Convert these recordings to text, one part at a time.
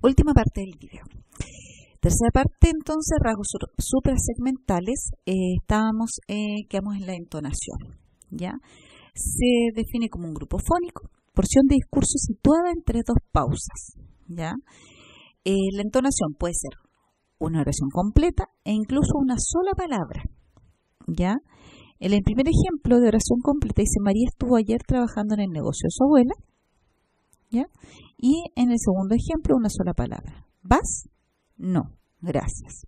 última parte del video. Tercera parte, entonces, rasgos suprasegmentales. Quedamos en la entonación, ¿ya? Se define como un grupo fónico, porción de discurso situada entre dos pausas, ¿ya? La entonación puede ser una oración completa e incluso una sola palabra, ¿ya? En el primer ejemplo de oración completa dice: María estuvo ayer trabajando en el negocio de su abuela, ¿ya? Y en el segundo ejemplo, una sola palabra. ¿Vas? No, gracias.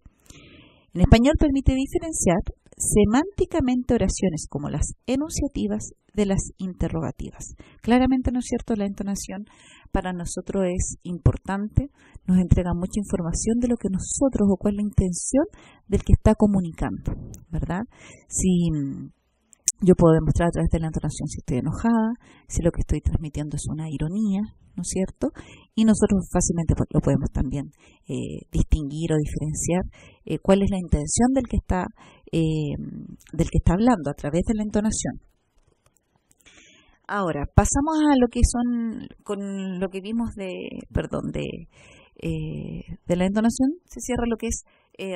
En español permite diferenciar semánticamente oraciones como las enunciativas de las interrogativas. Claramente, ¿no es cierto?, la entonación para nosotros es importante, nos entrega mucha información de lo que nosotros o cuál es la intención del que está comunicando, ¿verdad? Si yo puedo demostrar a través de la entonación si estoy enojada, si lo que estoy transmitiendo es una ironía, ¿no es cierto? Y nosotros fácilmente lo podemos también distinguir o diferenciar cuál es la intención del que está hablando a través de la entonación. Ahora, pasamos a lo que son, con lo que vimos de la entonación, se cierra lo que es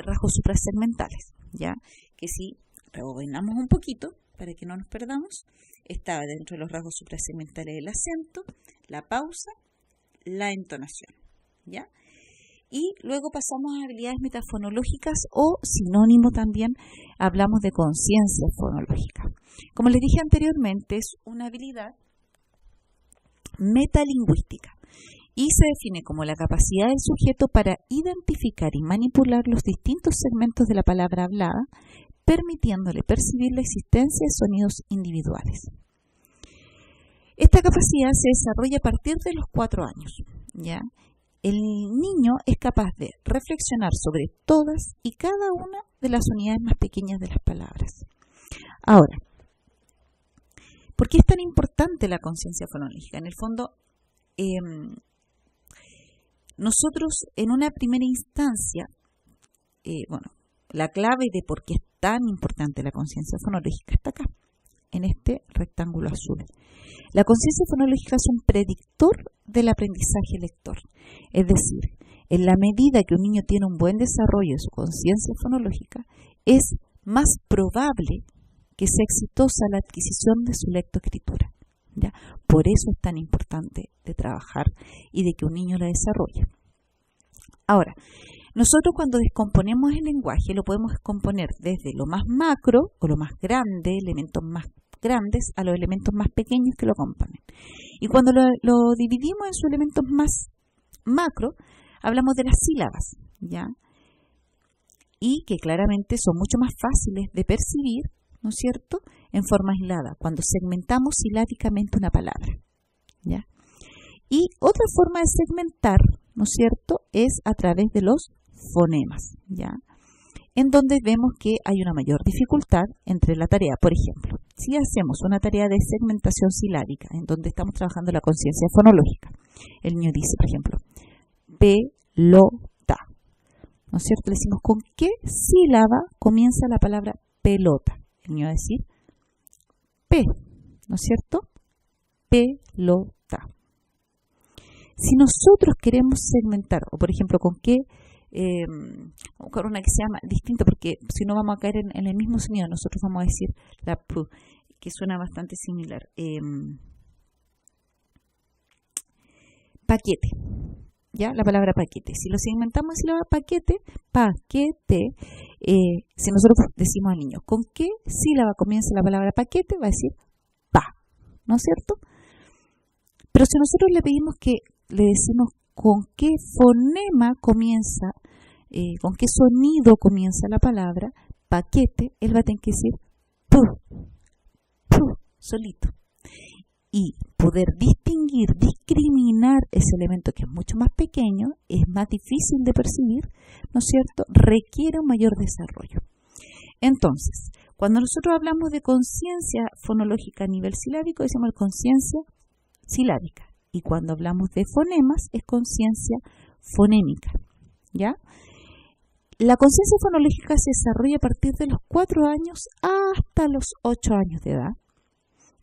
rasgos suprasegmentales, ¿ya? Que si rebobinamos un poquito, para que no nos perdamos, está dentro de los rasgos suprasegmentales el acento, la pausa, la entonación, ¿ya? Y luego pasamos a habilidades metafonológicas o sinónimo también, hablamos de conciencia fonológica. Como les dije anteriormente, es una habilidad metalingüística y se define como la capacidad del sujeto para identificar y manipular los distintos segmentos de la palabra hablada, permitiéndole percibir la existencia de sonidos individuales. Esta capacidad se desarrolla a partir de los 4 años, ¿ya? El niño es capaz de reflexionar sobre todas y cada una de las unidades más pequeñas de las palabras. Ahora, ¿por qué es tan importante la conciencia fonológica? En el fondo, nosotros en una primera instancia, la clave de por qué es tan importante la conciencia fonológica está acá, en este rectángulo azul. La conciencia fonológica es un predictor del aprendizaje lector. Es decir, en la medida que un niño tiene un buen desarrollo de su conciencia fonológica, es más probable que sea exitosa la adquisición de su lectoescritura, ¿ya? Por eso es tan importante de trabajar y de que un niño la desarrolle. Ahora, nosotros cuando descomponemos el lenguaje lo podemos descomponer desde lo más macro o lo más grande, elementos más grandes, a los elementos más pequeños que lo componen. Y cuando lo dividimos en sus elementos más macro, hablamos de las sílabas, ¿ya? Y que claramente son mucho más fáciles de percibir, ¿no es cierto?, en forma aislada, cuando segmentamos silábicamente una palabra, ¿ya? Y otra forma de segmentar, ¿no es cierto?, es a través de los fonemas, ¿ya? En donde vemos que hay una mayor dificultad entre la tarea. Por ejemplo, si hacemos una tarea de segmentación silábica, en donde estamos trabajando la conciencia fonológica, el niño dice, por ejemplo, pelota, ¿no es cierto? Le decimos, ¿con qué sílaba comienza la palabra pelota? El niño va a decir, P, ¿no es cierto? Pelota. Si nosotros queremos segmentar, o por ejemplo, ¿con qué? Buscar una que se llama distinta, porque si no vamos a caer en el mismo sonido. Nosotros vamos a decir la pru, que suena bastante similar. Paquete, ¿ya? La palabra paquete. Si lo segmentamos en sílaba paquete, si nosotros decimos al niño, ¿con qué sílaba comienza la palabra paquete? Va a decir pa, ¿no es cierto? Pero si nosotros le pedimos que le decimos con qué fonema comienza, con qué sonido comienza la palabra paquete, él va a tener que decir pu, solito. Y poder discriminar ese elemento que es mucho más pequeño, es más difícil de percibir, ¿no es cierto?, requiere un mayor desarrollo. Entonces, cuando nosotros hablamos de conciencia fonológica a nivel silábico, decimos conciencia silábica. Y cuando hablamos de fonemas, es conciencia fonémica, ¿ya? La conciencia fonológica se desarrolla a partir de los 4 años hasta los 8 años de edad,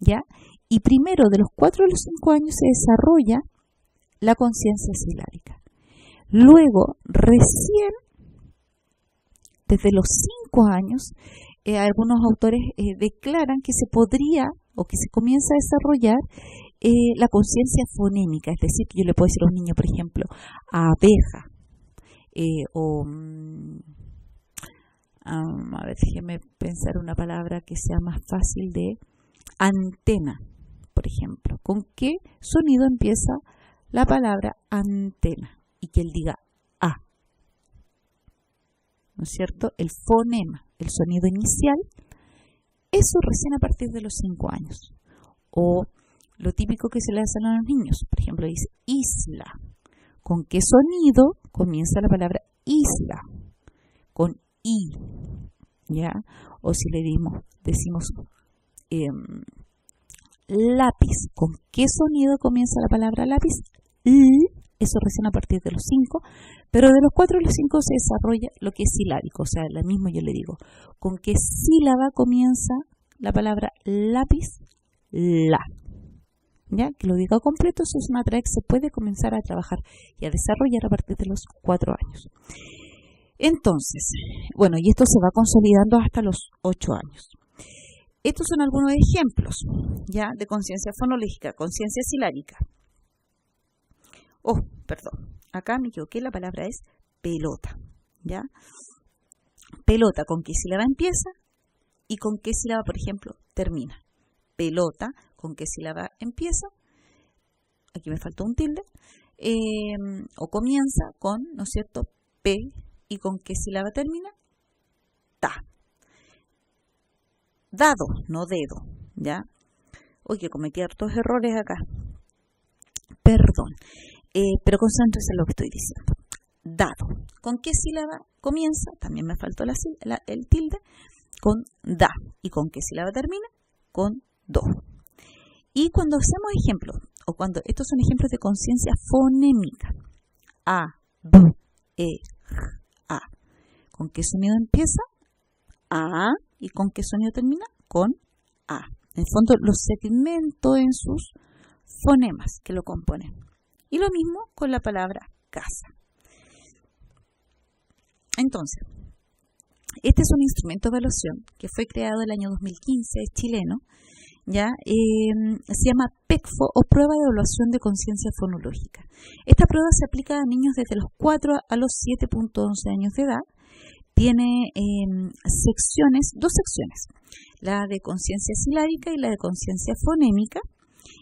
¿ya? Y primero, de los 4 a los 5 años, se desarrolla la conciencia silábica. Luego, recién, desde los 5 años, algunos autores declaran que se podría o que se comienza a desarrollar la conciencia fonémica, es decir, que yo le puedo decir a un niño, por ejemplo, abeja, a ver, déjeme pensar una palabra que sea más fácil de antena, por ejemplo. ¿Con qué sonido empieza la palabra antena? Y que él diga A, ¿no es cierto? El fonema, el sonido inicial, eso recién a partir de los 5 años. O lo típico que se le hace a los niños, por ejemplo, dice isla. ¿Con qué sonido comienza la palabra isla? Con I, ¿ya? O si le decimos lápiz, ¿con qué sonido comienza la palabra lápiz? Eso recién a partir de los 5, pero de los 4 a los 5 se desarrolla lo que es silábico, o sea, lo mismo yo le digo, ¿con qué sílaba comienza la palabra lápiz? La. ¿Ya? Que lo diga completo, eso es una tarea que se puede comenzar a trabajar y a desarrollar a partir de los 4 años. Entonces, bueno, y esto se va consolidando hasta los 8 años. Estos son algunos ejemplos, ¿ya? De conciencia fonológica, conciencia silábica. Oh, perdón, acá me equivoqué, la palabra es pelota, ¿ya? Pelota, ¿con qué sílaba empieza? ¿Y con qué sílaba, por ejemplo, termina? Pelota, ¿con qué sílaba empieza? Aquí me faltó un tilde. O comienza con, ¿no es cierto?, P. ¿Y con qué sílaba termina? Ta. Dado, no dedo, ¿ya? Oye, cometí hartos errores acá. Perdón. Pero concéntrese en lo que estoy diciendo. Dado. ¿Con qué sílaba comienza? También me faltó el tilde. Con da. ¿Y con qué sílaba termina? Con do. Y cuando hacemos ejemplos, o cuando estos son ejemplos de conciencia fonémica. A, B, E, J, A. ¿Con qué sonido empieza? A. ¿Y con qué sonido termina? Con A. En el fondo, los segmentos en sus fonemas que lo componen. Y lo mismo con la palabra casa. Entonces, este es un instrumento de evaluación que fue creado el año 2015, es chileno, ¿ya? Se llama PECFO o Prueba de Evaluación de Conciencia Fonológica. Esta prueba se aplica a niños desde los 4 a los 7.11 años de edad. Tiene dos secciones, la de conciencia silábica y la de conciencia fonémica,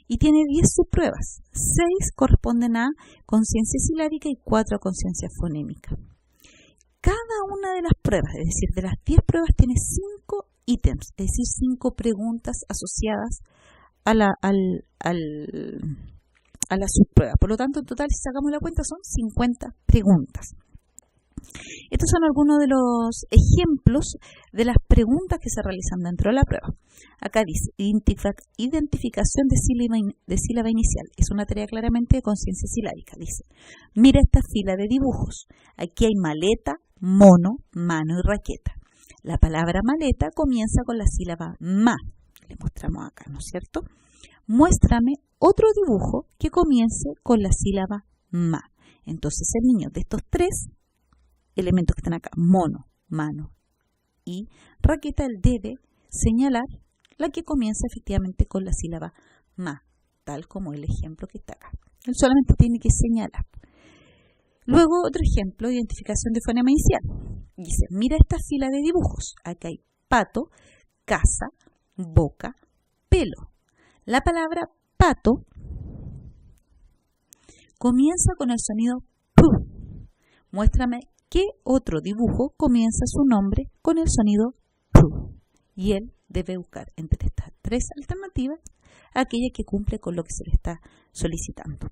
y tiene 10 subpruebas. 6 corresponden a conciencia silábica y 4 a conciencia fonémica. Cada una de las pruebas, es decir, de las 10 pruebas, tiene 5 ítems, es decir, 5 preguntas asociadas a la subprueba. Por lo tanto, en total, si sacamos la cuenta, son 50 preguntas. Estos son algunos de los ejemplos de las preguntas que se realizan dentro de la prueba. Acá dice, identificación de sílaba inicial. Es una tarea claramente de conciencia silábica. Dice, mira esta fila de dibujos. Aquí hay maleta, mono, mano y raqueta. La palabra maleta comienza con la sílaba ma. Le mostramos acá, ¿no es cierto? Muéstrame otro dibujo que comience con la sílaba ma. Entonces el niño de estos 3 elementos que están acá, mono, mano y raqueta, él debe señalar la que comienza efectivamente con la sílaba ma, tal como el ejemplo que está acá. Él solamente tiene que señalar. Luego otro ejemplo, identificación de fonema inicial. Dice, mira esta fila de dibujos. Acá hay pato, casa, boca, pelo. La palabra pato comienza con el sonido pu. Muéstrame ¿qué otro dibujo comienza su nombre con el sonido pu? Y él debe buscar entre estas 3 alternativas aquella que cumple con lo que se le está solicitando.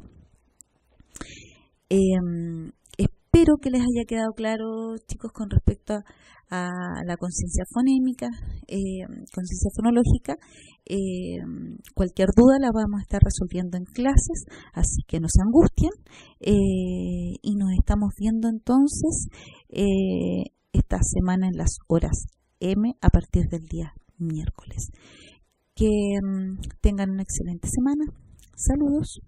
Espero que les haya quedado claro, chicos, con respecto a la conciencia fonémica, conciencia fonológica. Cualquier duda la vamos a estar resolviendo en clases, así que no se angustien. Y nos estamos viendo entonces esta semana en las horas M a partir del día miércoles. Que tengan una excelente semana. Saludos.